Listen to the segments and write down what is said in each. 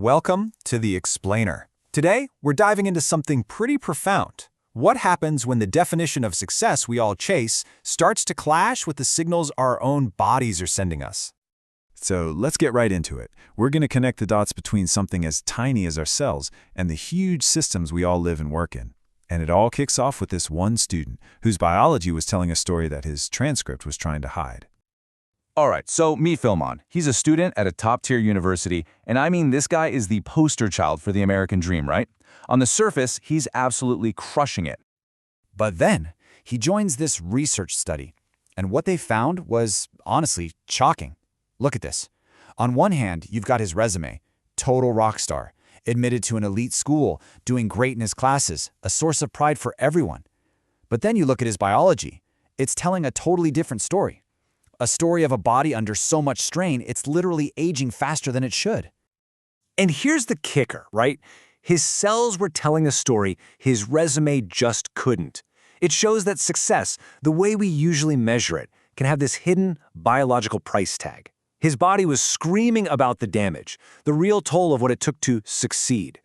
Welcome to The Explainer. Today, we're diving into something pretty profound. What happens when the definition of success we all chase starts to clash with the signals our own bodies are sending us? So let's get right into it. We're going to connect the dots between something as tiny as our cells and the huge systems we all live and work in. And it all kicks off with this one student whose biology was telling a story that his transcript was trying to hide. All right, so meet Philmon. He's a student at a top-tier university, and I mean this guy is the poster child for the American dream, right? On the surface, he's absolutely crushing it. But then, he joins this research study, and what they found was, honestly, shocking. Look at this. On one hand, you've got his resume, total rock star, admitted to an elite school, doing great in his classes, a source of pride for everyone. But then you look at his biology. It's telling a totally different story. A story of a body under so much strain, it's literally aging faster than it should. And here's the kicker, right? His cells were telling a story his resume just couldn't. It shows that success, the way we usually measure it, can have this hidden biological price tag. His body was screaming about the damage, the real toll of what it took to succeed.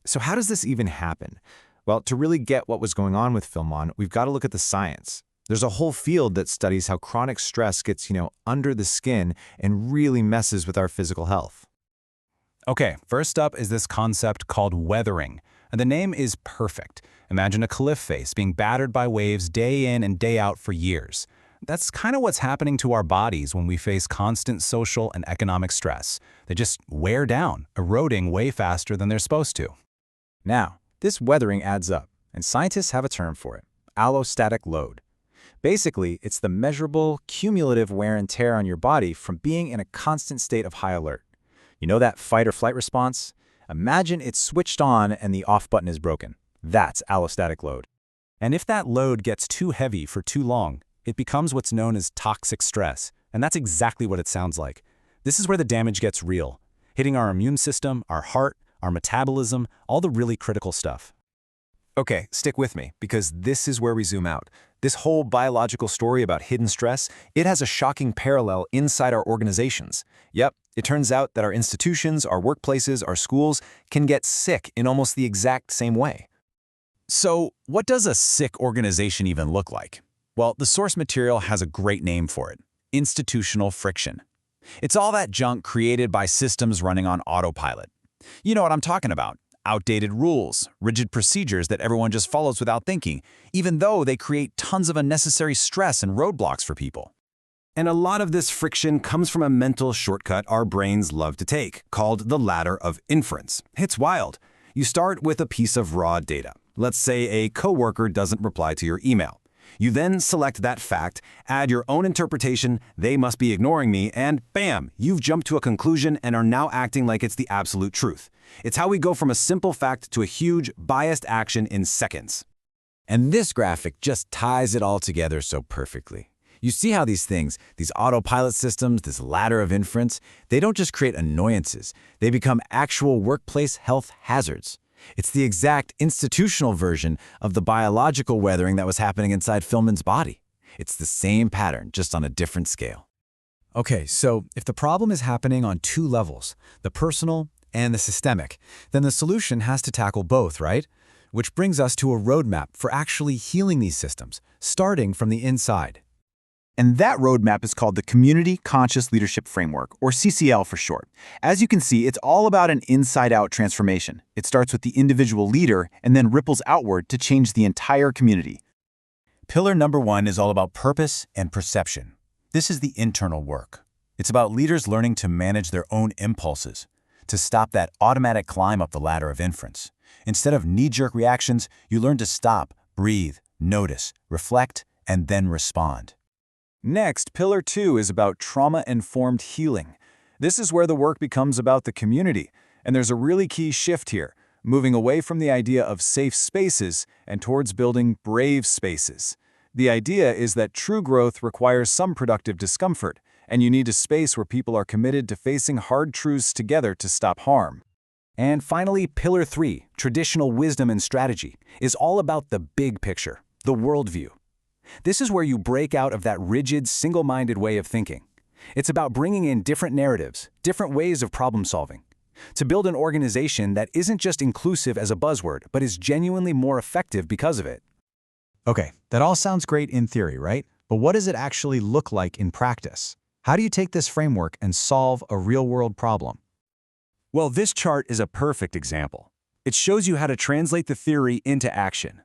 So how does this even happen? Well, to really get what was going on with Philmon, we've got to look at the science. There's a whole field that studies how chronic stress gets, under the skin and really messes with our physical health. Okay, first up is this concept called weathering, and the name is perfect. Imagine a cliff face being battered by waves day in and day out for years. That's kind of what's happening to our bodies when we face constant social and economic stress. They just wear down, eroding way faster than they're supposed to. Now, this weathering adds up, and scientists have a term for it: allostatic load. Basically, it's the measurable, cumulative wear and tear on your body from being in a constant state of high alert. You know that fight or flight response? Imagine it's switched on and the off button is broken. That's allostatic load. And if that load gets too heavy for too long, it becomes what's known as toxic stress, and that's exactly what it sounds like. This is where the damage gets real, hitting our immune system, our heart, our metabolism, all the really critical stuff. Okay, stick with me, because this is where we zoom out. This whole biological story about hidden stress, it has a shocking parallel inside our organizations. Yep, it turns out that our institutions, our workplaces, our schools can get sick in almost the exact same way. So, what does a sick organization even look like? Well, the source material has a great name for it: institutional friction. It's all that junk created by systems running on autopilot. You know what I'm talking about. Outdated rules, rigid procedures that everyone just follows without thinking, even though they create tons of unnecessary stress and roadblocks for people. And a lot of this friction comes from a mental shortcut our brains love to take, called the ladder of inference. It's wild. You start with a piece of raw data. Let's say a coworker doesn't reply to your email. You then select that fact, add your own interpretation, they must be ignoring me, and bam, you've jumped to a conclusion and are now acting like it's the absolute truth. It's how we go from a simple fact to a huge, biased action in seconds. And this graphic just ties it all together so perfectly. You see how these things, these autopilot systems, this ladder of inference, they don't just create annoyances, they become actual workplace health hazards. It's the exact institutional version of the biological weathering that was happening inside Philmon's body. It's the same pattern, just on a different scale. Okay, so if the problem is happening on two levels, the personal and the systemic, then the solution has to tackle both, right? Which brings us to a roadmap for actually healing these systems, starting from the inside. And that roadmap is called the Community Conscious Leadership Framework, or CCL for short. As you can see, it's all about an inside-out transformation. It starts with the individual leader and then ripples outward to change the entire community. Pillar number 1 is all about purpose and perception. This is the internal work. It's about leaders learning to manage their own impulses, to stop that automatic climb up the ladder of inference. Instead of knee-jerk reactions, you learn to stop, breathe, notice, reflect, and then respond. Next, Pillar 2 is about trauma-informed healing. This is where the work becomes about the community, and there's a really key shift here, moving away from the idea of safe spaces and towards building brave spaces. The idea is that true growth requires some productive discomfort, and you need a space where people are committed to facing hard truths together to stop harm. And finally, Pillar 3, traditional wisdom and strategy, is all about the big picture, the worldview. This is where you break out of that rigid, single-minded way of thinking. It's about bringing in different narratives, different ways of problem solving. to build an organization that isn't just inclusive as a buzzword, but is genuinely more effective because of it. Okay, that all sounds great in theory, right? But what does it actually look like in practice? How do you take this framework and solve a real-world problem? Well, this chart is a perfect example. It shows you how to translate the theory into action.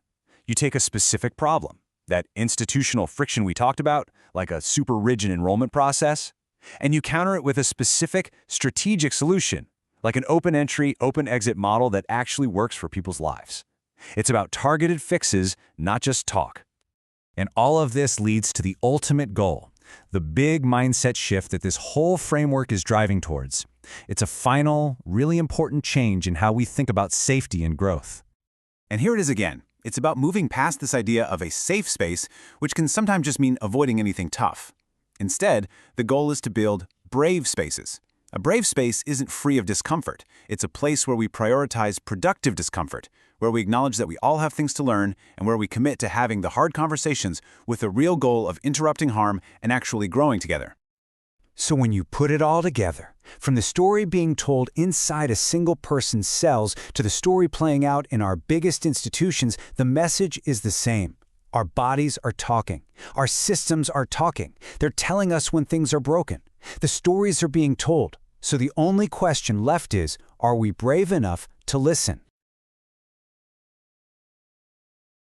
You take a specific problem, that institutional friction we talked about, like a super rigid enrollment process, and you counter it with a specific strategic solution, like an open entry, open exit model that actually works for people's lives. It's about targeted fixes, not just talk. And all of this leads to the ultimate goal, the big mindset shift that this whole framework is driving towards. It's a final, really important change in how we think about safety and growth. And here it is again. It's about moving past this idea of a safe space, which can sometimes just mean avoiding anything tough. Instead, the goal is to build brave spaces. A brave space isn't free of discomfort. It's a place where we prioritize productive discomfort, where we acknowledge that we all have things to learn, and where we commit to having the hard conversations with the real goal of interrupting harm and actually growing together. So when you put it all together, from the story being told inside a single person's cells to the story playing out in our biggest institutions, the message is the same. Our bodies are talking. Our systems are talking. They're telling us when things are broken. The stories are being told. So the only question left is, are we brave enough to listen?